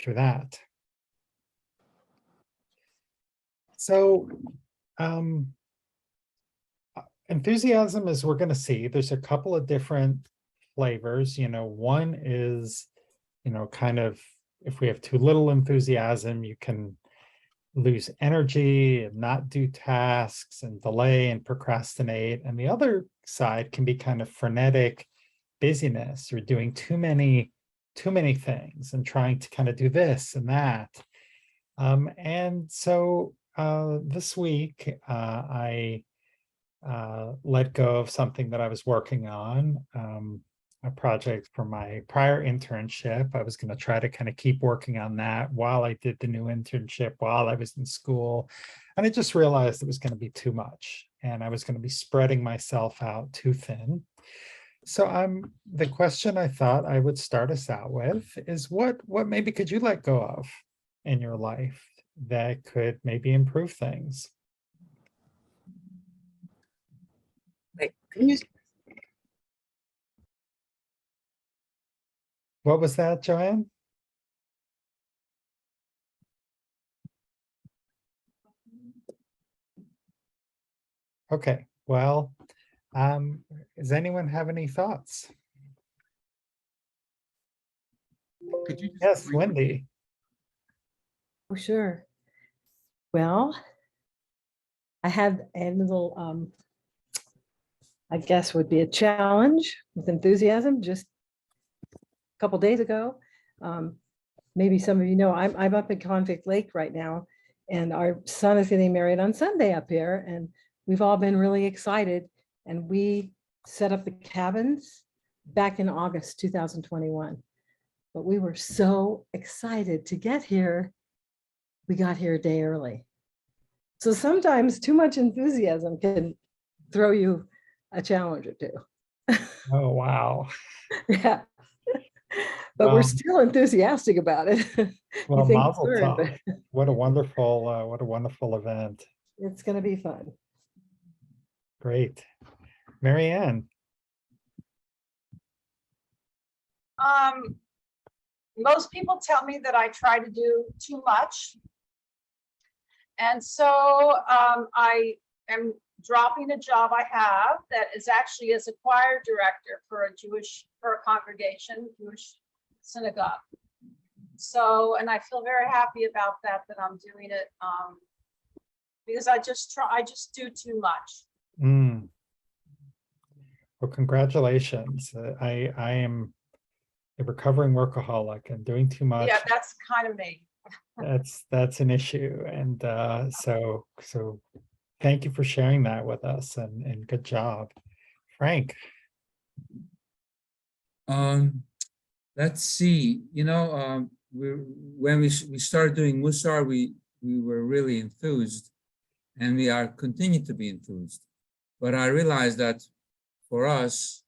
through that. So enthusiasm, as we're going to see, there's a couple of different flavors. One is, kind of, if we have too little enthusiasm, you can lose energy and not do tasks and delay and procrastinate. And the other side can be kind of frenetic busyness, or doing too many things and trying to kind of do this and that. And so this week, I let go of something that I was working on, a project from my prior internship. I was going to try to kind of keep working on that while I did the new internship, while I was in school. And I just realized it was going to be too much, and I was going to be spreading myself out too thin. So the question I thought I would start us out with is, what maybe could you let go of in your life that could maybe improve things? Wait, can you? What was that, Joanne? Okay, well, does anyone have any thoughts? Could you just Yes, Wendy. Oh, sure. Well, I had a little, I guess would be a challenge with enthusiasm just a couple days ago. Maybe some of you know, I'm up at Convict Lake right now, and our son is getting married on Sunday up here, and we've all been really excited. And we set up the cabins back in August 2021. But we were so excited to get here. We got here a day early. So sometimes too much enthusiasm can throw you a challenge or two. Oh, wow. Yeah. But we're still enthusiastic about it. Well, think mazel we're, tov. What a wonderful event. It's going to be fun. Great. Marianne. Most people tell me that I try to do too much. And so I am dropping a job I have that is actually as a choir director for a congregation, Jewish synagogue. So, and I feel very happy about that I'm doing it because I just do too much. Well, congratulations. I am a recovering workaholic and doing too much. Yeah, that's kind of me. That's an issue. And so thank you for sharing that with us, and good job. Frank. Let's see, when we started doing Mussar, we were really enthused, and we are continue to be enthused. But I realized that for us,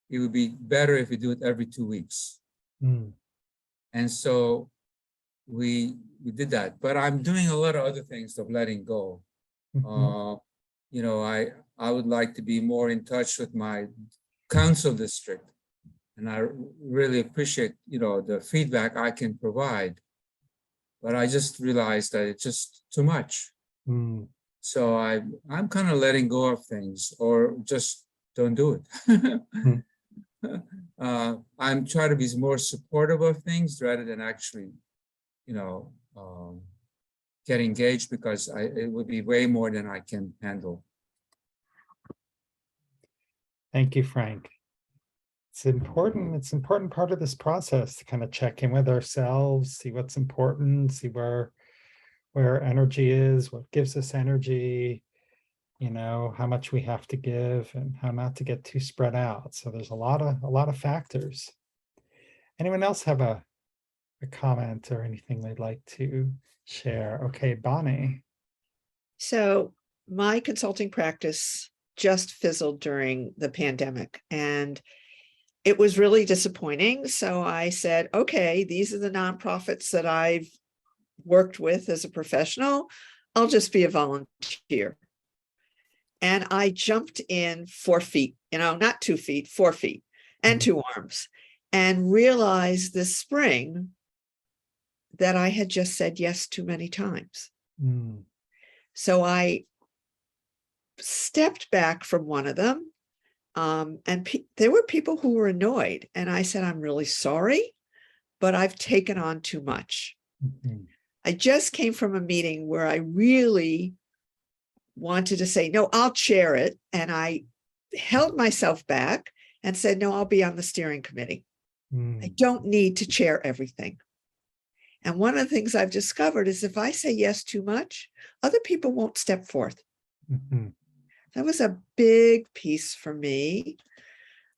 it would be better if we do it every 2 weeks. And so we did that. But I'm doing a lot of other things of letting go. I would like to be more in touch with my council district. And I really appreciate, the feedback I can provide. But I just realized that it's just too much. So I'm kind of letting go of things, or just don't do it. I'm trying to be more supportive of things rather than actually, get engaged, because it would be way more than I can handle. Thank you, Frank. It's an important part of this process to kind of check in with ourselves, see what's important, see where energy is, what gives us energy, how much we have to give, and how not to get too spread out. So there's a lot of factors. Anyone else have a comment or anything they'd like to share? Okay, Bonnie. So my consulting practice just fizzled during the pandemic, and it was really disappointing. So I said, okay, these are the nonprofits that I've worked with as a professional. I'll just be a volunteer. And I jumped in 4 feet, not 2 feet, 4 feet and 2 arms, and realized this spring that I had just said yes too many times. Mm, So I stepped back from one of them. And there were people who were annoyed. And I said, I'm really sorry, but I've taken on too much. mhm, I just came from a meeting where I really wanted to say, no, I'll chair it. And I held myself back and said, no, I'll be on the steering committee. I mm, don't need to chair everything. And one of the things I've discovered is if I say yes too much, other people won't step forth. mhm, That was a big piece for me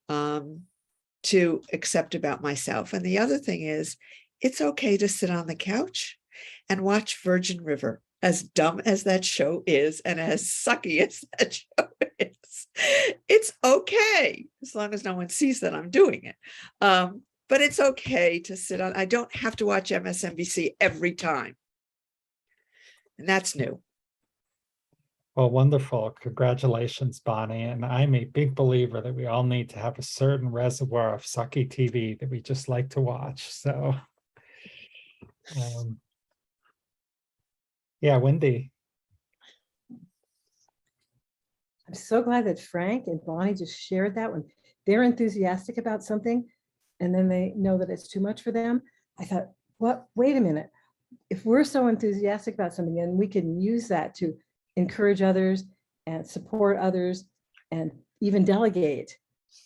to accept about myself. And the other thing is, it's okay to sit on the couch and watch Virgin River, as dumb as that show is and as sucky as that show is. It's okay, as long as no one sees that I'm doing it. But it's okay to sit on, I don't have to watch MSNBC every time. And that's new. Well, wonderful. Congratulations, Bonnie. And I'm a big believer that we all need to have a certain reservoir of sucky TV that we just like to watch. So, yeah, Wendy. I'm so glad that Frank and Bonnie just shared that when they're enthusiastic about something and then they know that it's too much for them. I thought, what, wait a minute. If we're so enthusiastic about something and we can use that to encourage others and support others and even delegate,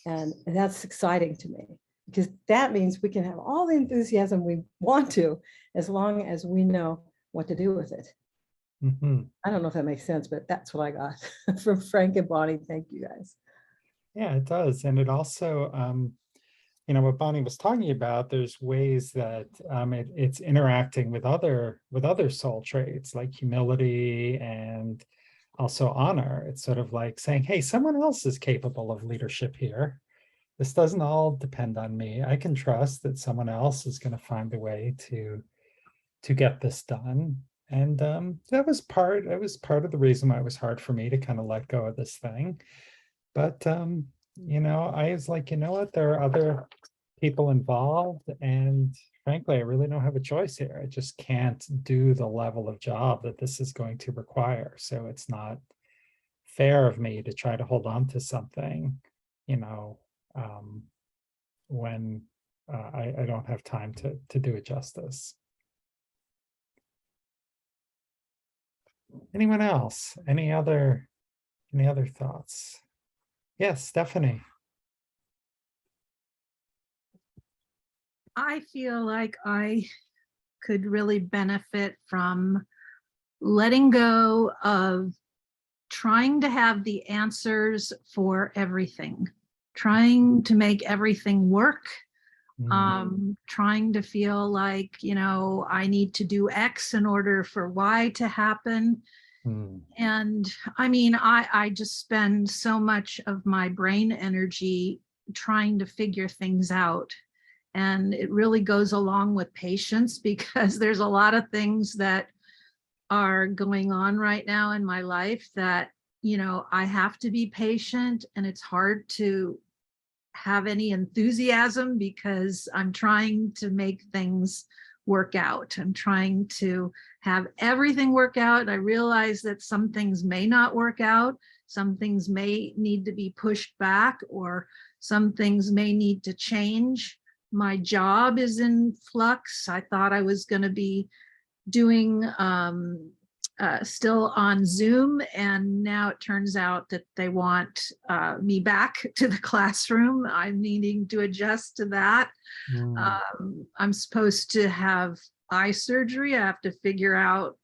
and that's exciting to me because that means we can have all the enthusiasm we want to, as long as we know what to do with it. Mhm. I don't know if that makes sense, but that's what I got from Frank and Bonnie. Thank you guys. Yeah, it does. And it also, what Bonnie was talking about, there's ways that it's interacting with other soul traits like humility and also honor. It's sort of like saying, hey, someone else is capable of leadership here. This doesn't all depend on me. I can trust that someone else is going to find a way to get this done. And that was part of the reason why it was hard for me to kind of let go of this thing. But I was like, you know what, there are other people involved, and frankly, I really don't have a choice here. I just can't do the level of job that this is going to require. So it's not fair of me to try to hold on to something, when I don't have time to do it justice. Anyone else? Any other thoughts? Yes, Stephanie. I feel like I could really benefit from letting go of trying to have the answers for everything, trying to make everything work, trying to feel like, I need to do X in order for Y to happen. And I mean, I just spend so much of my brain energy trying to figure things out. And it really goes along with patience because there's a lot of things that are going on right now in my life that, I have to be patient, and it's hard to have any enthusiasm because I'm trying to make things work out. I'm trying to have everything work out. I realize that some things may not work out. Some things may need to be pushed back, or some things may need to change. My job is in flux. I thought I was going to be doing still on Zoom, and now it turns out that they want me back to the classroom. I'm needing to adjust to that. I'm supposed to have eye surgery. I have to figure out,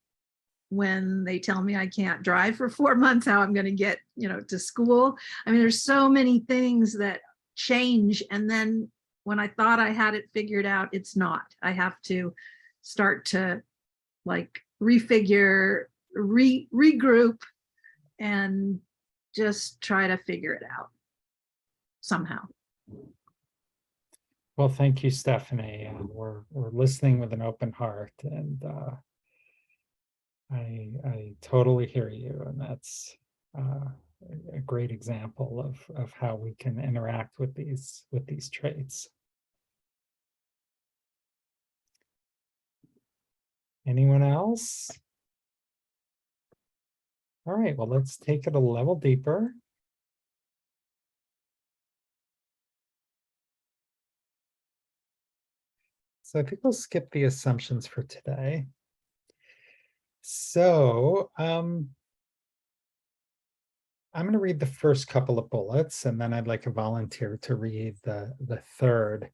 when they tell me I can't drive for 4 months, how I'm going to get, to school. I mean, there's so many things that change, and then when I thought I had it figured out, it's not. I have to start to refigure, regroup, and just try to figure it out somehow. Well, thank you, Stephanie. And we're listening with an open heart, and I totally hear you, and that's a great example of how we can interact with these traits. Anyone else? All right, well, let's take it a level deeper. So I think we'll skip the assumptions for today. So I'm going to read the first couple of bullets, and then I'd like a volunteer to read the third.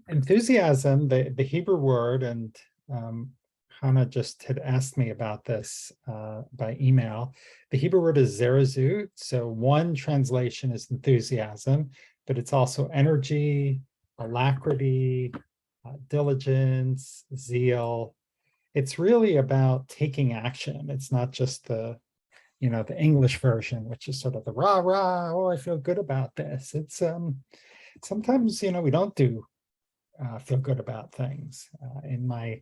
Enthusiasm, the Hebrew word, and Hannah just had asked me about this by email. The Hebrew word is zerazut. So one translation is enthusiasm, but it's also energy, alacrity, diligence, zeal. It's really about taking action. It's not just the English version, which is sort of the rah rah. Oh, I feel good about this. It's sometimes we don't do feel good about things. In my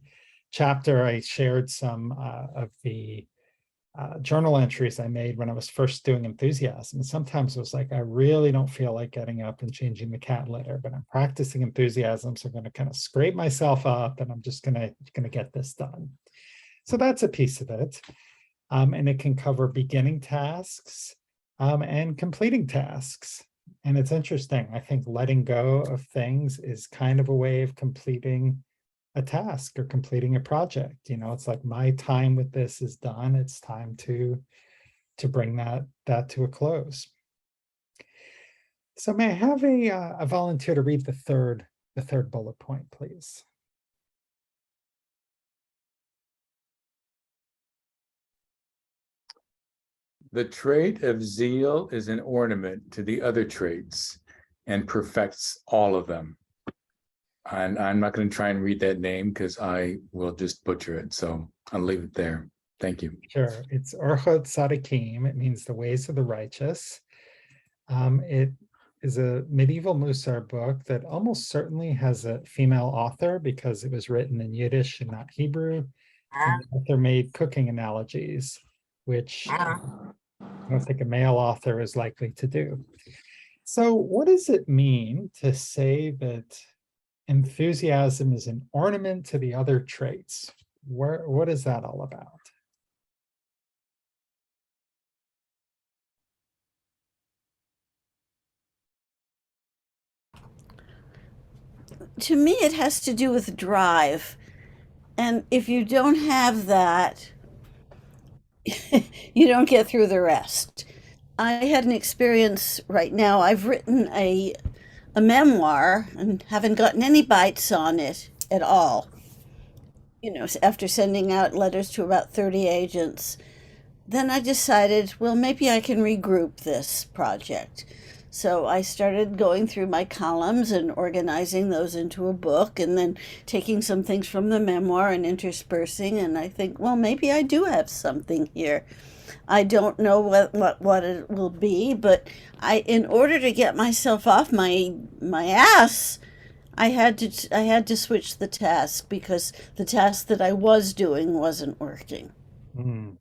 chapter, I shared some of the journal entries I made when I was first doing enthusiasm. And sometimes it was like, I really don't feel like getting up and changing the cat litter, but I'm practicing enthusiasm. So I'm going to kind of scrape myself up and I'm just going to get this done. So that's a piece of it. And it can cover beginning tasks and completing tasks. And it's interesting. I think letting go of things is kind of a way of completing a task or completing a project. It's like my time with this is done. It's time to bring that to a close. So may I have a volunteer to read the third bullet point, please? The trait of zeal is an ornament to the other traits and perfects all of them. And I'm not going to try and read that name because I will just butcher it. So I'll leave it there. Thank you. Sure. It's Orchot Sadikim. It means the ways of the righteous. It is a medieval Mussar book that almost certainly has a female author because it was written in Yiddish and not Hebrew. And the author made cooking analogies, which I don't think a male author is likely to do. So what does it mean to say that enthusiasm is an ornament to the other traits? What is that all about? To me, it has to do with drive. And if you don't have that, you don't get through the rest. I had an experience right now. I've written a memoir and haven't gotten any bites on it at all. After sending out letters to about 30 agents, then I decided, well, maybe I can regroup this project. So I started going through my columns and organizing those into a book and then taking some things from the memoir and interspersing. And I think, well, maybe I do have something here. I don't know what it will be, but in order to get myself off my ass, I had to switch the task because the task that I was doing wasn't working. Hmm.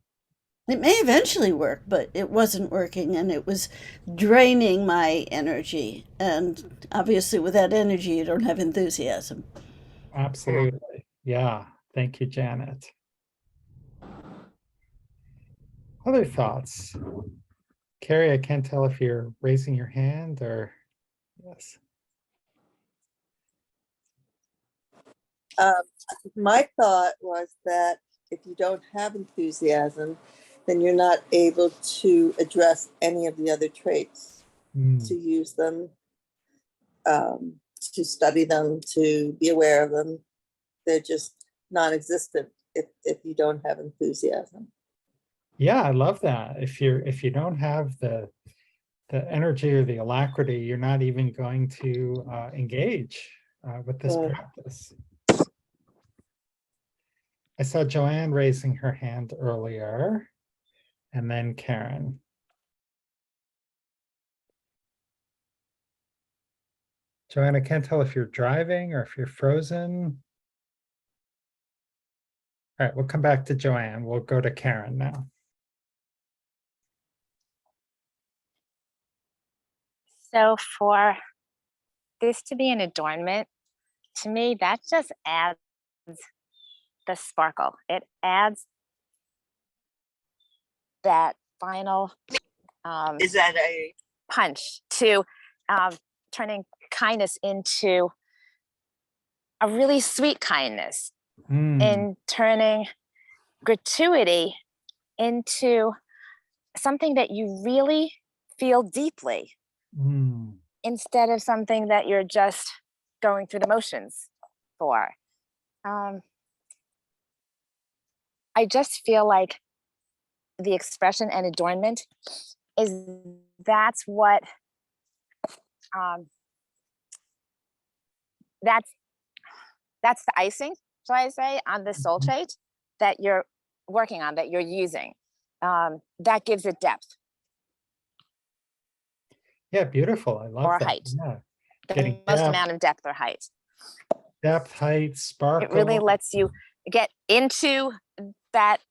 It may eventually work, but it wasn't working and it was draining my energy. And obviously, with that energy, you don't have enthusiasm. Absolutely. Yeah. Thank you, Janet. Other thoughts? Carrie, I can't tell if you're raising your hand or yes. My thought was that if you don't have enthusiasm, then you're not able to address any of the other traits, to use them, to study them, to be aware of them. They're just non-existent if you don't have enthusiasm. Yeah, I love that. If you don't have the energy or the alacrity, you're not even going to engage with this practice. I saw Joanne raising her hand earlier, and then Karen. Joanne, I can't tell if you're driving or if you're frozen. All right, we'll come back to Joanne. We'll go to Karen now. So for this to be an adornment, to me, that just adds the sparkle. It adds that final Is that a, punch to turning kindness into a really sweet kindness, in turning gratuity into something that you really feel deeply, instead of something that you're just going through the motions for. I just feel like the expression and adornment is that's what that's the icing, shall I say, on the soul trait that you're working on, that you're using. That gives it depth Yeah, beautiful. I love or that. height. Yeah. The Getting most amount of depth or height. depth, height, sparkle. It really lets you get into that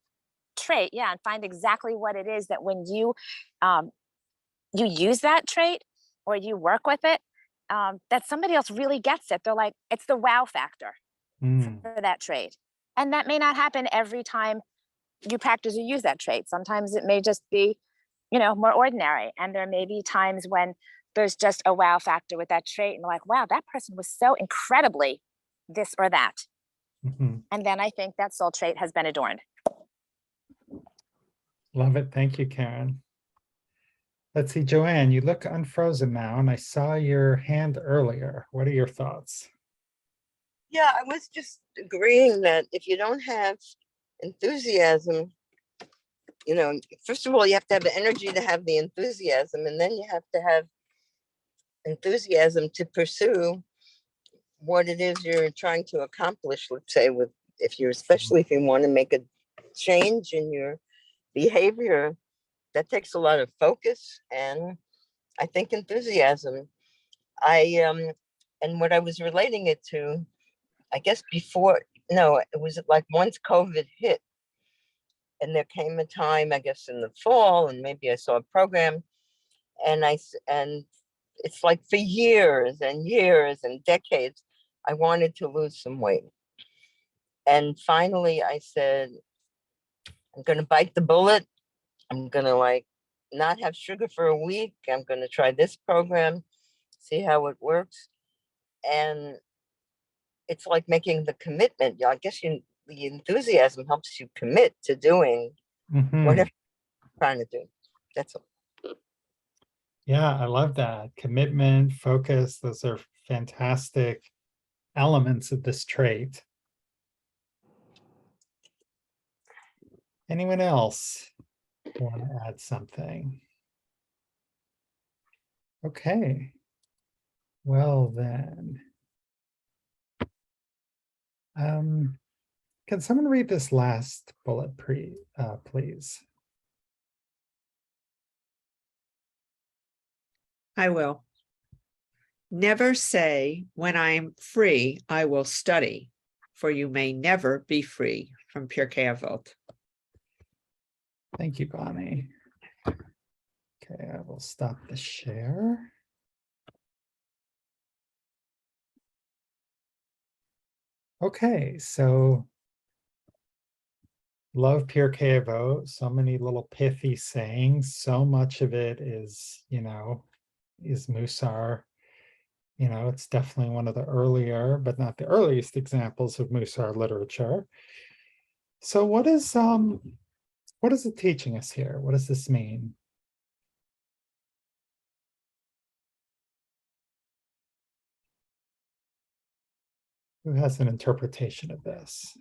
trait, yeah, and find exactly what it is that when you you use that trait or you work with it, that somebody else really gets it. They're like, it's the wow factor for that trait. And that may not happen every time you practice or use that trait. Sometimes it may just be, more ordinary. And there may be times when there's just a wow factor with that trait and like, wow, that person was so incredibly this or that. And then I think that soul trait has been adorned. Love it. Thank you, Karen. Let's see, Joanne, you look unfrozen now, and I saw your hand earlier. What are your thoughts? yeah, I was just agreeing that if you don't have enthusiasm, first of all, you have to have the energy to have the enthusiasm, and then you have to have enthusiasm to pursue what it is you're trying to accomplish. Let's say especially if you want to make a change in your behavior, that takes a lot of focus and I think enthusiasm. And what I was relating it to, I guess it was like once COVID hit, and there came a time, I guess in the fall, and maybe I saw a program, and it's like for years and years and decades, I wanted to lose some weight. And finally I said, I'm going to bite the bullet. I'm going to not have sugar for a week. I'm going to try this program, see how it works. And it's like making the commitment. I guess the enthusiasm helps you commit to doing whatever you're trying to do. That's all. Yeah, I love that. Commitment, focus, those are fantastic elements of this trait. Anyone else want to add something? Okay. Well then. Can someone read this last bullet, please? I will. Never say, when I'm free, I will study, for you may never be free. From Pure Vote. Thank you, Bonnie. Okay, I will stop the share. Okay, so love Pure Vote. So many little pithy sayings. So much of it is, is Mussar. It's definitely one of the earlier, but not the earliest examples of Mussar literature. So what is it teaching us here? What does this mean? Who has an interpretation of this?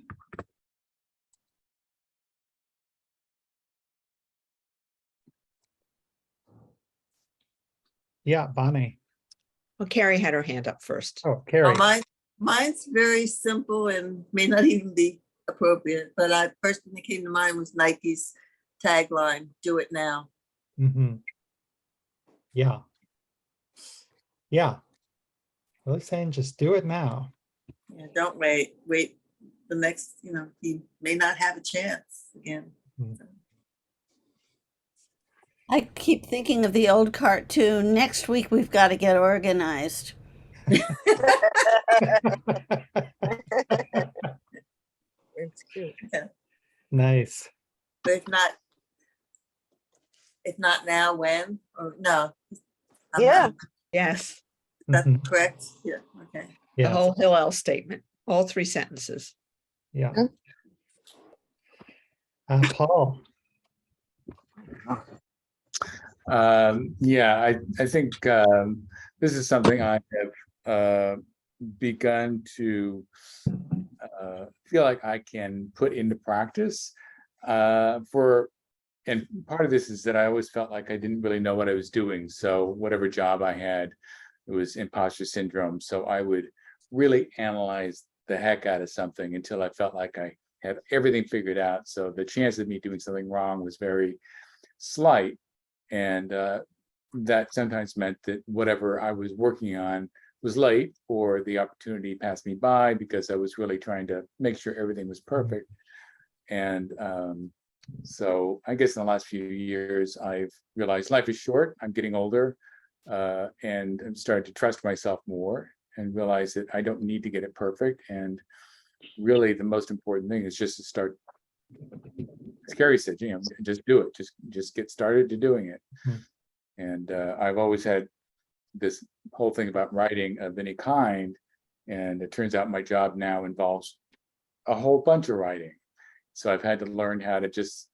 Yeah, Bonnie. Well, Carrie had her hand up first. Oh, Carrie. Mine's very simple and may not even be appropriate, but first thing that came to mind was Nike's tagline, "Do it now." Yeah. Yeah. Really saying just do it now. Yeah, don't wait. The next, he may not have a chance again. I keep thinking of the old cartoon, next week we've got to get organized. It's cute. Nice. But if not now, when? Or no? I'm Yeah. not- Yes, That's Mhm. correct. Yeah, okay. the Yes, whole Hillel statement, all 3 sentences. yeah. Mhm. Paul, Yeah, I think this is something I have begun to feel like I can put into practice. And part of this is that I always felt like I didn't really know what I was doing. So whatever job I had, it was imposter syndrome. So I would really analyze the heck out of something until I felt like I had everything figured out. So the chance of me doing something wrong was very slight. And that sometimes meant that whatever I was working on was late, or the opportunity passed me by because I was really trying to make sure everything was perfect. And so I guess in the last few years, I've realized life is short. I'm getting older, and I'm starting to trust myself more and realize that I don't need to get it perfect. And really, the most important thing is just to start. As Carrie said, just do it. Just get started to doing it. Mhm. And I've always had this whole thing about writing of any kind, and it turns out my job now involves a whole bunch of writing. So I've had to learn how to just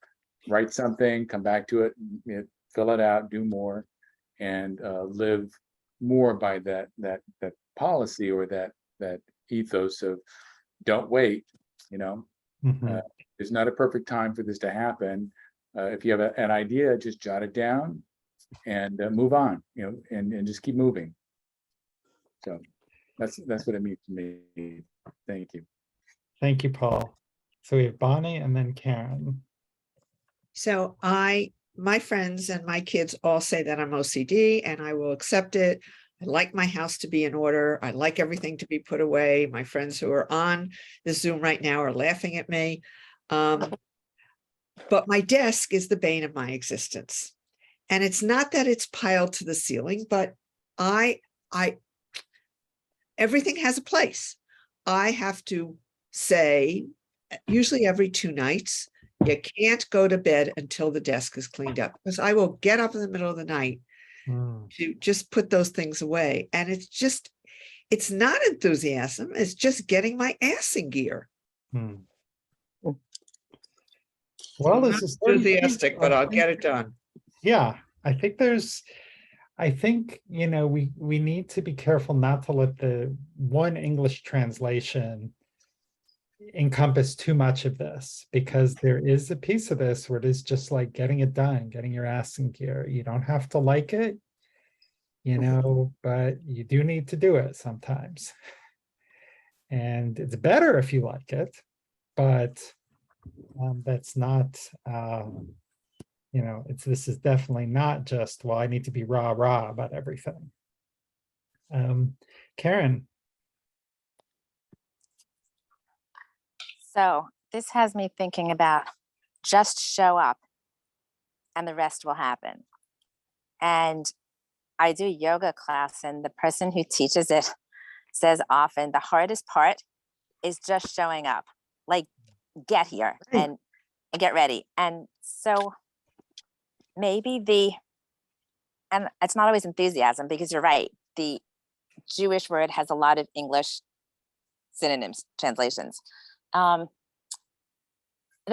write something, come back to it, fill it out, do more, and live more by that policy, or that ethos of don't wait. Mhm. There's not a perfect time for this to happen. If you have an idea, just jot it down and move on. And just keep moving. So that's what it means to me. Thank you. Thank you, Paul. So we have Bonnie and then Karen. So my friends and my kids all say that I'm OCD, and I will accept it. I like my house to be in order. I like everything to be put away. My friends who are on the Zoom right now are laughing at me. But my desk is the bane of my existence. And it's not that it's piled to the ceiling, but everything has a place. I have to say, usually every 2 nights, you can't go to bed until the desk is cleaned up, because I will get up in the middle of the night Mm. to just put those things away. And it's not enthusiasm. It's just getting my ass in gear. Mm. Well, I'm this not is enthusiastic, but I'll get it done. Yeah, I think we need to be careful not to let the one English translation encompass too much of this, because there is a piece of this where it is just like getting it done, getting your ass in gear. You don't have to like it, but you do need to do it sometimes. And it's better if you like it, but that's not, this is definitely not just, well, I need to be rah about everything. Karen. So this has me thinking about just show up and the rest will happen. And I do yoga class, and the person who teaches it says often the hardest part is just showing up, like get here and get ready. And so maybe and it's not always enthusiasm, because you're right, the Jewish word has a lot of English synonyms, translations. There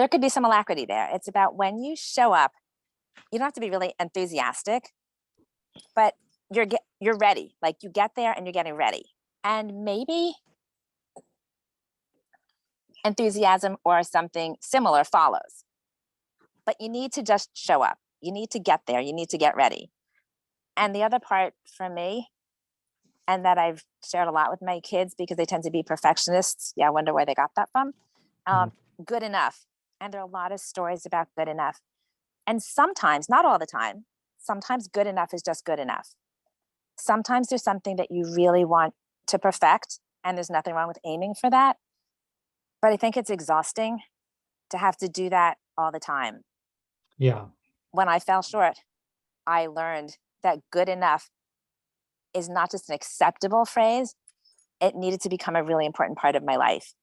could be some alacrity there. It's about when you show up, you don't have to be really enthusiastic, but you're ready. Like you get there and you're getting ready. And maybe enthusiasm or something similar follows. But you need to just show up. You need to get there. You need to get ready. And the other part for me, and that I've shared a lot with my kids because they tend to be perfectionists. Yeah, I wonder where they got that from. Good enough. And there are a lot of stories about good enough. And sometimes, not all the time, sometimes good enough is just good enough. Sometimes there's something that you really want to perfect, and there's nothing wrong with aiming for that. But I think it's exhausting to have to do that all the time. Yeah. When I fell short, I learned that good enough is not just an acceptable phrase. It needed to become a really important part of my life.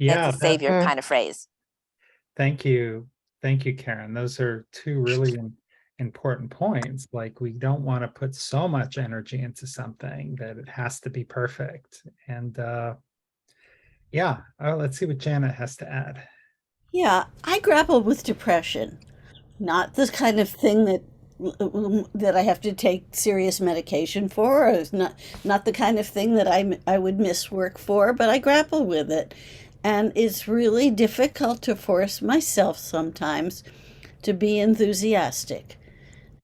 Yeah, That's a savior Mm. kind of phrase. thank you. Thank you, Karen. Those are two really important points. Like, we don't want to put so much energy into something that it has to be perfect. And yeah, let's see what Janet has to add. Yeah, I grapple with depression, not this kind of thing that I have to take serious medication for. Or it's not the kind of thing that I would miss work for, but I grapple with it, and it's really difficult to force myself sometimes to be enthusiastic.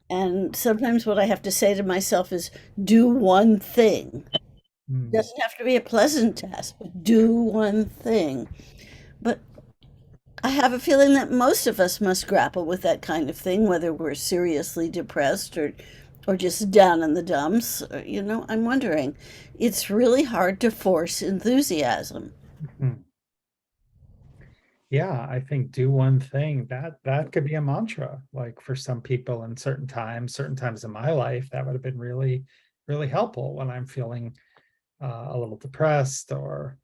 And sometimes what I have to say to myself is, do one thing. Hmm. Doesn't have to be a pleasant task, but do one thing. But I have a feeling that most of us must grapple with that kind of thing, whether we're seriously depressed or just down in the dumps. You know, I'm wondering. It's really hard to force enthusiasm. Mhm. Yeah, I think do one thing. That could be a mantra. Like, for some people in certain times in my life, that would have been really, really helpful when I'm feeling a little depressed or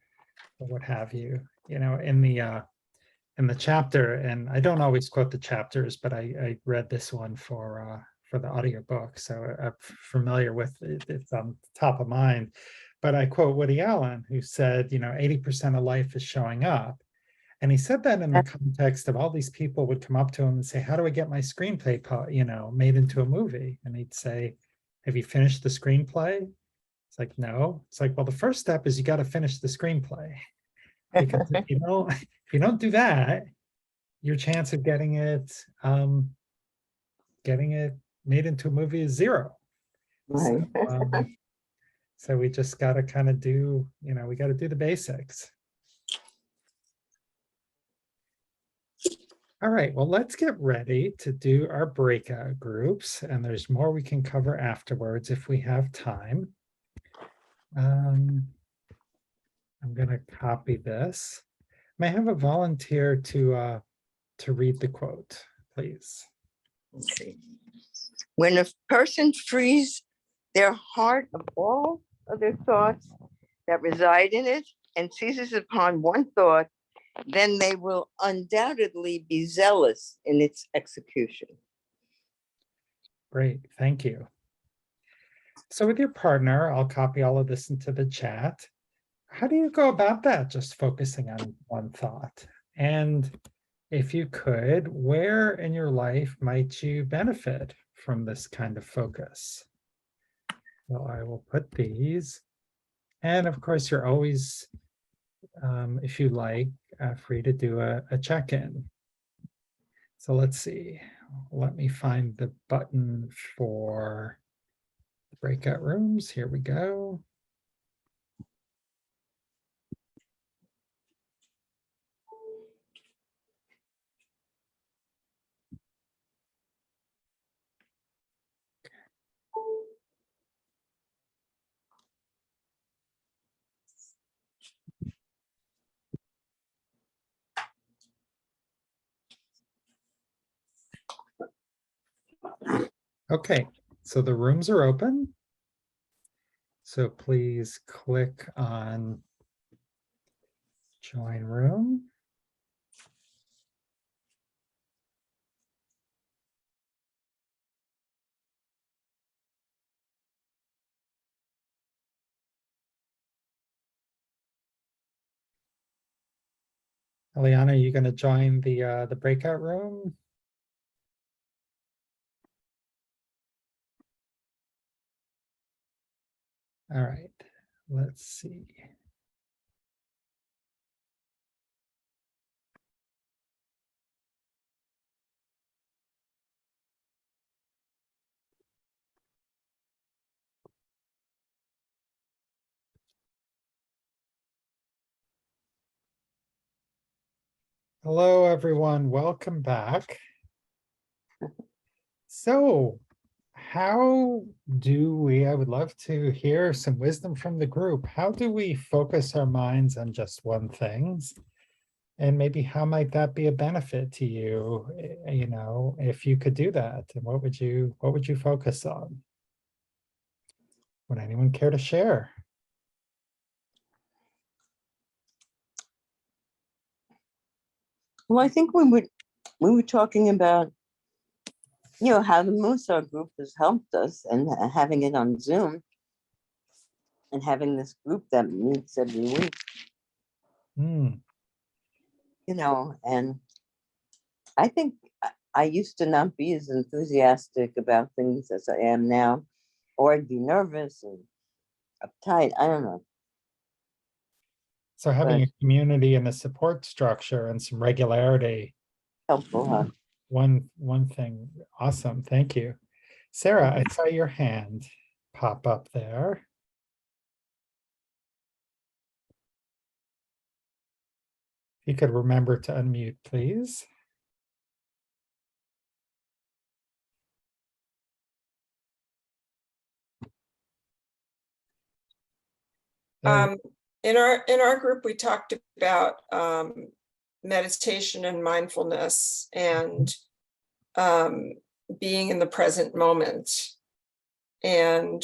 what have you. You know, in the chapter, and I don't always quote the chapters, but I read this one for the audiobook, so I'm familiar with it. It's on top of mind. But I quote Woody Allen, who said, 80% of life is showing up. And he said that in the context of all these people would come up to him and say, how do I get my screenplay, made into a movie? And he'd say, have you finished the screenplay? It's like, no. It's like, well, the first step is you got to finish the screenplay. Because if you don't do that, your chance of getting it made into a movie is zero. Right. So we just got to kind of do, we got to do the basics. All right, well, let's get ready to do our breakout groups, and there's more we can cover afterwards if we have time. I'm going to copy this. May I have a volunteer to read the quote, please? Let's see. When a person frees their heart of all other thoughts that reside in it and seizes upon one thought, then they will undoubtedly be zealous in its execution. Great, thank you. So with your partner, I'll copy all of this into the chat. How do you go about that? Just focusing on one thought. And if you could, where in your life might you benefit from this kind of focus? Well, I will put these. And of course, you're always, if you like, free to do a check-in. So let's see. Let me find the button for the breakout rooms. Here we go. Okay, so the rooms are open. So please click on join room. Eliana, are you going to join the breakout room? All right, let's see. Hello, everyone. Welcome back. So, how do we, I would love to hear some wisdom from the group. How do we focus our minds on just one thing? And maybe how might that be a benefit to you, if you could do that? And what would you focus on? Would anyone care to share? Well, I think we were talking about, how the Mussar group has helped us and having it on Zoom and having this group that meets every week, Hmm, and I think I used to not be as enthusiastic about things as I am now, or I'd be nervous and uptight. I don't know. so having But a community and a support structure and some regularity, helpful, huh? one thing, awesome, thank you. Sarah, I saw your hand pop up there. If you could remember to unmute, please. There- In our group, we talked about meditation and mindfulness and being in the present moment. And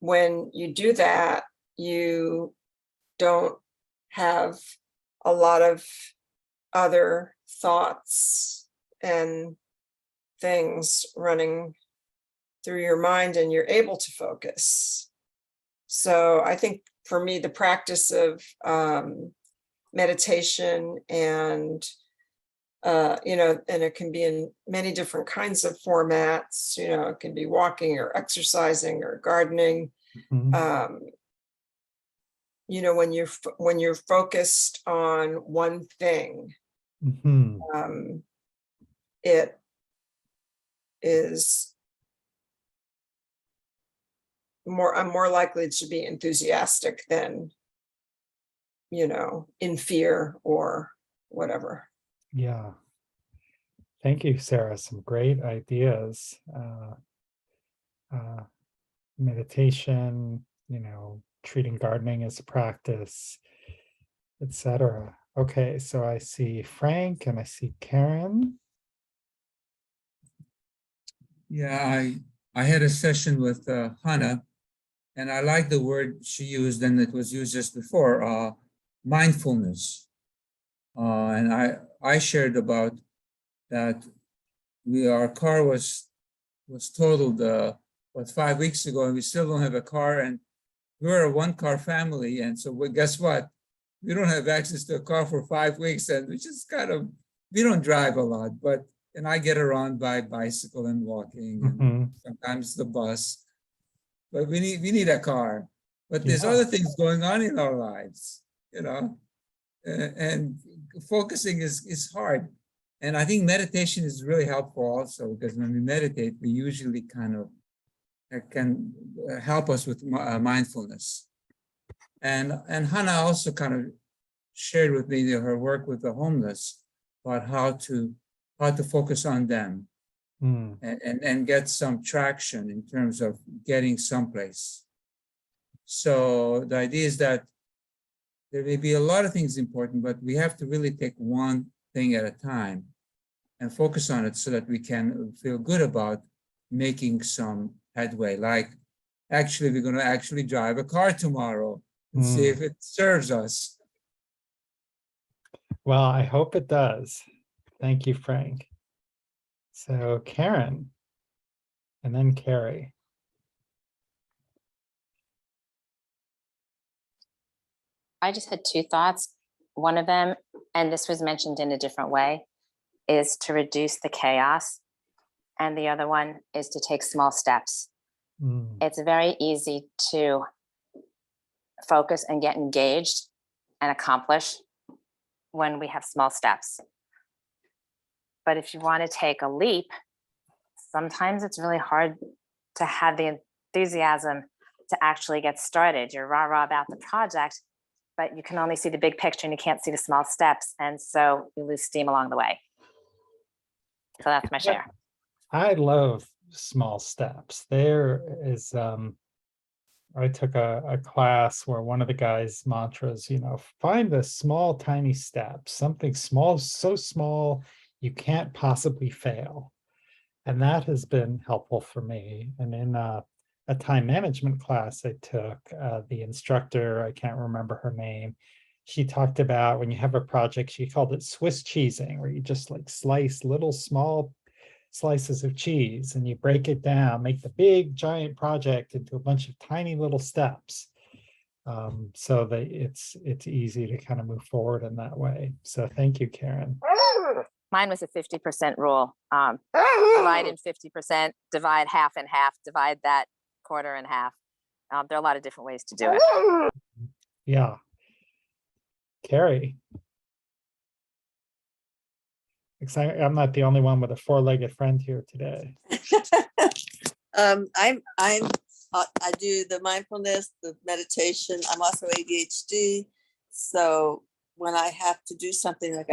when you do that, you don't have a lot of other thoughts and things running through your mind, and you're able to focus. So I think for me, the practice of meditation and and it can be in many different kinds of formats, it can be walking or exercising or gardening. Mhm. When you're focused on one thing, Mhm. it is I'm more likely to be enthusiastic than, in fear or whatever. Yeah. Thank you, Sarah. Some great ideas. Meditation, treating gardening as a practice, etc. Okay, so I see Frank and I see Karen. Yeah, I had a session with Hannah, and I like the word she used, and it was used just before, mindfulness. And I shared about that our car was totaled 5 weeks ago, and we still don't have a car, and we're a one-car family, and so guess what? We don't have access to a car for 5 weeks, and we just we don't drive a lot, and I get around by bicycle and walking, and sometimes the bus, but we need a car. But there's Yeah. other things going on in our lives, and focusing is hard. And I think meditation is really helpful also, because when we meditate, we usually kind of can help us with mindfulness. And Hannah also kind of shared with me her work with the homeless, about how to focus on them and get some traction in terms of getting someplace. So the idea is that there may be a lot of things important, but we have to really take one thing at a time and focus on it so that we can feel good about making some headway. Like, actually, we're going to actually drive a car tomorrow and see if it serves us. Well, I hope it does. Thank you, Frank. So Karen, and then Carrie. I just had two thoughts. One of them, and this was mentioned in a different way, is to reduce the chaos. And the other one is to take small steps. It's very easy to focus and get engaged and accomplish when we have small steps. But if you want to take a leap, sometimes it's really hard to have the enthusiasm to actually get started. You're rah-rah about the project, but you can only see the big picture and you can't see the small steps. And so you lose steam along the way. So that's my share. I love small steps. There is, I took a class where one of the guys' mantras, find the small, tiny steps, something small, so small you can't possibly fail. And that has been helpful for me. And in a time management class I took, the instructor, I can't remember her name, she talked about when you have a project, she called it Swiss cheesing, where you just like slice little small slices of cheese and you break it down, make the big giant project into a bunch of tiny little steps. So that it's easy to kind of move forward in that way. So thank you, Karen. Mine was a 50% rule. Divide in 50%, divide half in half, divide that quarter in half. There are a lot of different ways to do it. Yeah. Carrie. I'm not the only one with a four-legged friend here today. I do the mindfulness, the meditation. I'm also ADHD. So when I have to do something like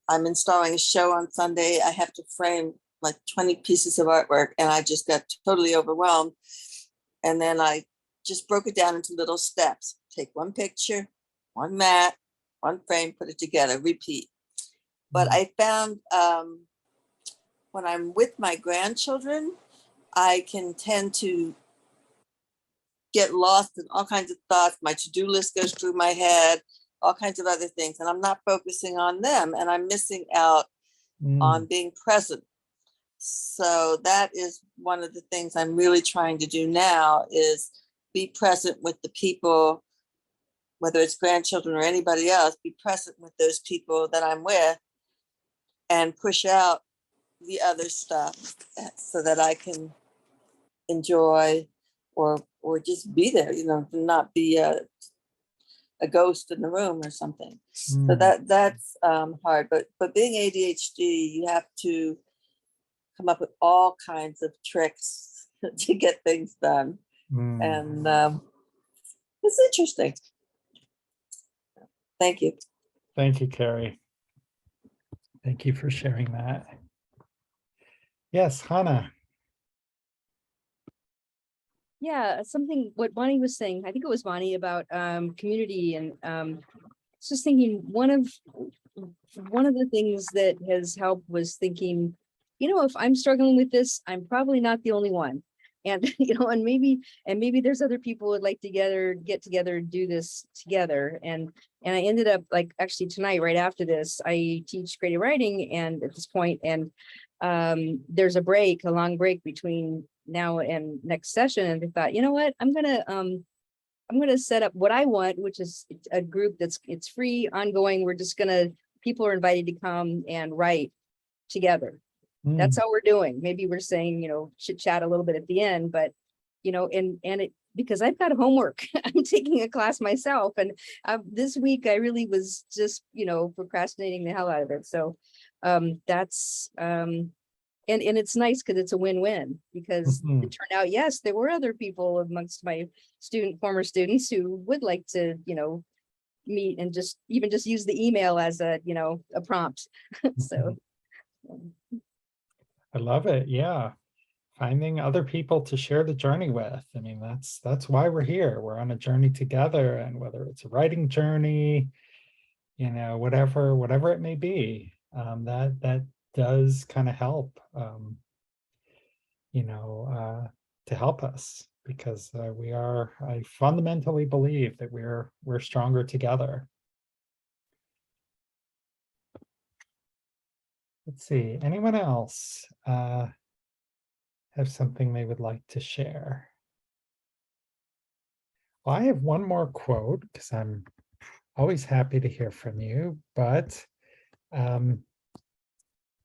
I'm installing a show on Sunday, I have to frame like 20 pieces of artwork and I just got totally overwhelmed. And then I just broke it down into little steps. Take one picture, one mat, one frame, put it together, repeat. But I found when I'm with my grandchildren, I can tend to get lost in all kinds of thoughts. My to-do list goes through my head, all kinds of other things, and I'm not focusing on them, and I'm missing out on being present. So that is one of the things I'm really trying to do now is be present with the people, whether it's grandchildren or anybody else, be present with those people that I'm with and push out the other stuff so that I can enjoy or just be there, not be a ghost in the room or something. So that's hard. But being ADHD, you have to come up with all kinds of tricks to get things done. And it's interesting. Thank you. Thank you, Carrie. Thank you for sharing that. Yes, Hannah. Yeah, something what Bonnie was saying, I think it was Bonnie about community and just thinking one of the things that has helped was thinking, if I'm struggling with this, I'm probably not the only one. And and maybe there's other people who would like to get together and do this together. And I ended up actually tonight, right after this, I teach creative writing and at this point, and there's a long break between now and next session. And I thought, you know what, I'm gonna set up what I want, which is a group it's free, ongoing. People are invited to come and write together. That's how we're doing. Maybe we're saying, chit chat a little bit at the end, but because I've got homework, I'm taking a class myself. And this week I really was just, procrastinating the hell out of it. So that's, and it's nice because it's a win-win because it turned out, yes, there were other people amongst my former students who would like to, meet and just use the email as a prompt. So. I love it. Yeah. Finding other people to share the journey with. I mean, that's why we're here. We're on a journey together, and whether it's a writing journey, whatever it may be, that does kind of help, to help us because I fundamentally believe that we're stronger together. Let's see, anyone else have something they would like to share? Well, I have one more quote because I'm always happy to hear from you, but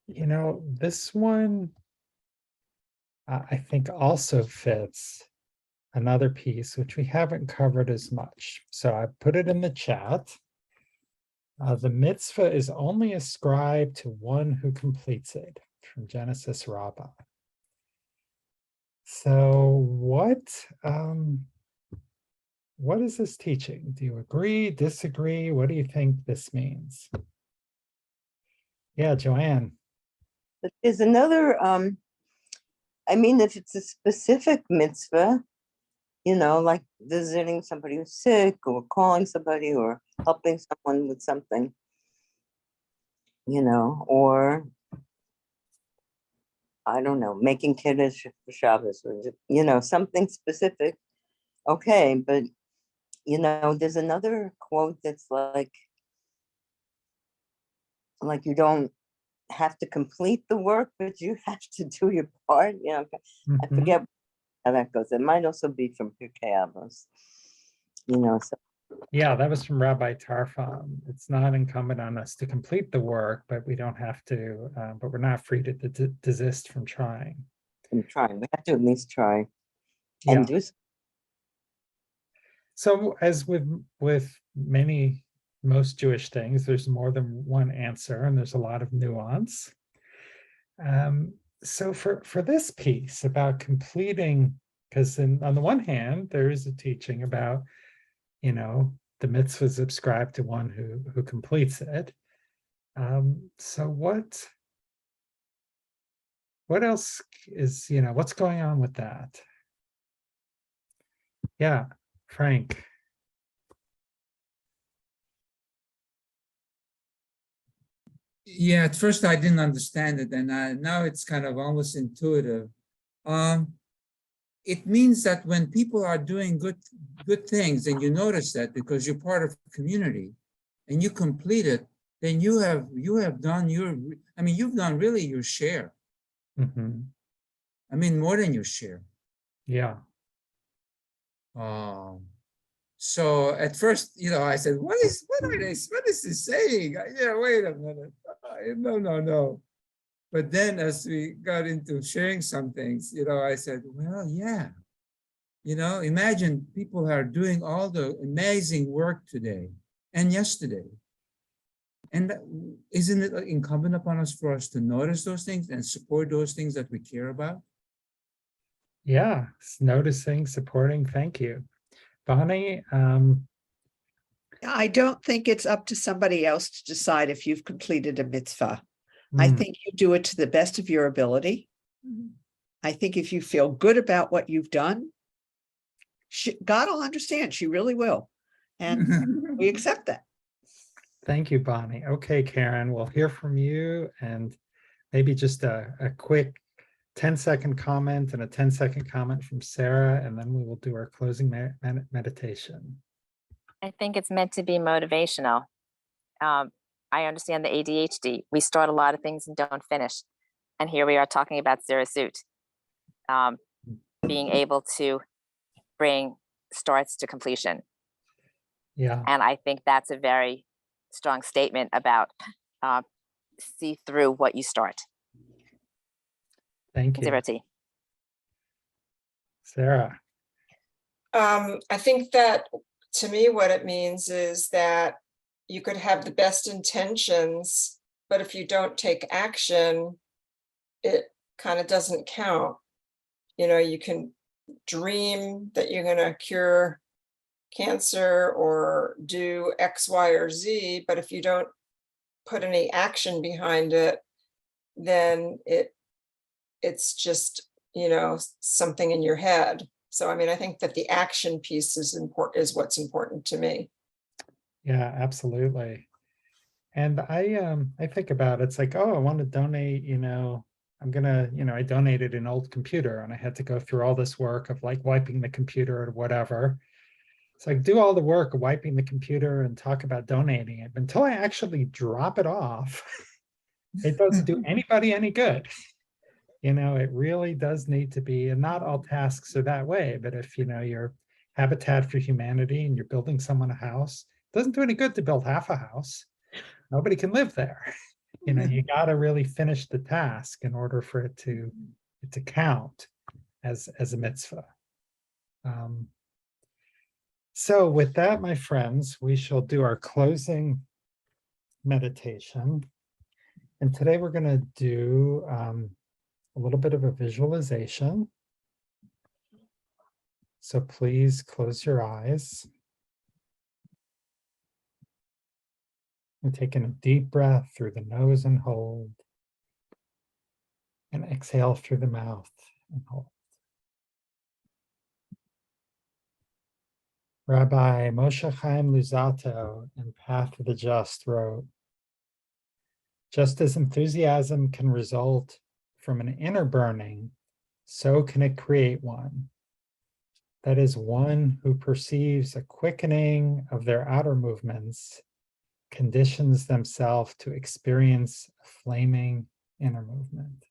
this one I think also fits another piece which we haven't covered as much. So I put it in the chat. The mitzvah is only ascribed to one who completes it, from Genesis Rabbah. So what is this teaching? Do you agree, disagree? What do you think this means? Yeah, Joanne. There's another, if it's a specific mitzvah, like visiting somebody who's sick or calling somebody or helping someone with something, or I don't know, making kiddush for Shabbos or, something specific. Okay, but you know, there's another quote that's like you don't have to complete the work, but you have to do your part. You know, I Mhm. forget how that goes. It might also be from Pirkei Avos. You know, so Yeah, that was from Rabbi Tarfon. It's not incumbent on us to complete the work, but we don't have to, but we're not free to desist from trying. I'm trying. We have to at least try Yeah. and do. So as with most Jewish things, there's more than one answer and there's a lot of nuance. So for this piece about completing, because on the one hand, there is a teaching about, you know, the mitzvah is ascribed to one who completes it. So what else is, you know, what's going on with that? Yeah, Frank. Yeah, at first I didn't understand it, and now it's kind of almost intuitive. It means that when people are doing good things, and you notice that because you're part of a community, and you complete it, then you have done you've done really your share. Mm-hmm. I mean, more than your share. Yeah. So at first, you know, I said, what is this saying? Yeah, wait a minute. No. But then as we got into sharing some things, you know, I said, well, yeah. You know, imagine people are doing all the amazing work today and yesterday. And isn't it incumbent upon us for us to notice those things and support those things that we care about? Yeah, noticing, supporting, thank you. Bonnie, I don't think it's up to somebody else to decide if you've completed a mitzvah. I think you do it to the best of your ability. I think if you feel good about what you've done, God will understand. She really will. And we accept that. thank you, Bonnie. Okay, Karen, we'll hear from you and maybe just a quick 10-second comment and a 10-second comment from Sarah, and then we will do our closing meditation. I think it's meant to be motivational. I understand the ADHD. We start a lot of things and don't finish. And here we are talking about Zirasut, being able to bring starts to completion. Yeah. And I think that's a very strong statement about see through what you start. Thank you. Zero-T. Sarah. I think that to me, what it means is that you could have the best intentions, but if you don't take action, it kind of doesn't count. You know, you can dream that you're going to cure cancer or do X, Y, or Z, but if you don't put any action behind it, then it's just, you know, something in your head. So, I mean, I think that the action piece is what's important to me. Yeah, absolutely. And I think about it, it's like, oh, I want to donate, you know, I'm gonna, you know, I donated an old computer and I had to go through all this work of like wiping the computer or whatever. So I do all the work of wiping the computer and talk about donating it. But until I actually drop it off, it doesn't do anybody any good. You know, it really does need to be, and not all tasks are that way, but if, you know, you're Habitat for Humanity and you're building someone a house, it doesn't do any good to build half a house. Nobody can live there. You know, you got to really finish the task in order for it to count as a mitzvah. So with that, my friends, we shall do our closing meditation. And today we're going to do a little bit of a visualization. So please close your eyes. And take in a deep breath through the nose and hold. And exhale through the mouth and hold. Rabbi Moshe Chaim Luzzatto in Path of the Just wrote, just as enthusiasm can result from an inner burning, so can it create one. that is one who perceives a quickening of their outer movements, conditions themselves to experience a flaming inner movement.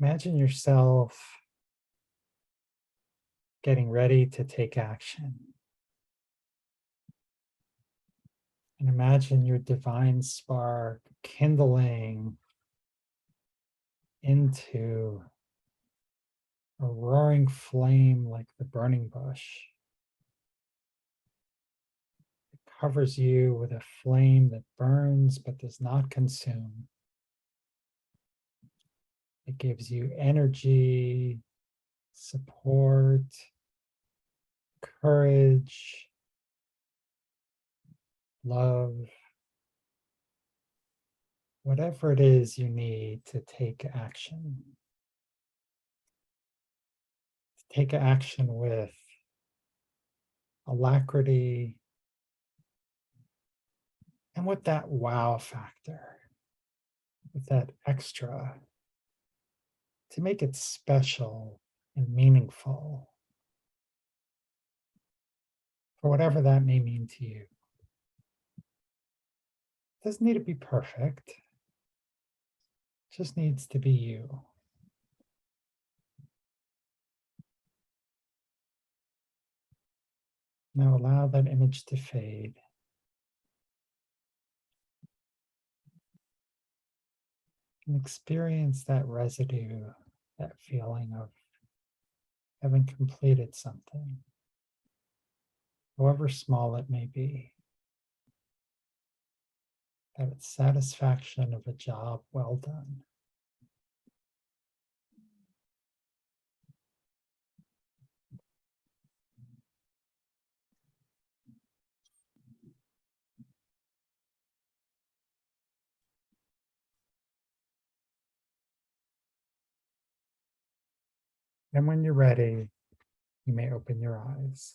Imagine yourself getting ready to take action. And imagine your divine spark kindling into a roaring flame like the burning bush. It covers you with a flame that burns but does not consume. It gives you energy, support, courage, love, whatever it is you need to take action. To take action with alacrity and with that wow factor, with that extra, to make it special and meaningful for whatever that may mean to you. It doesn't need to be perfect. It just needs to be you. Now allow that image to fade. And experience that residue, that feeling of having completed something, however small it may be. That satisfaction of a job well done. And when you're ready, you may open your eyes.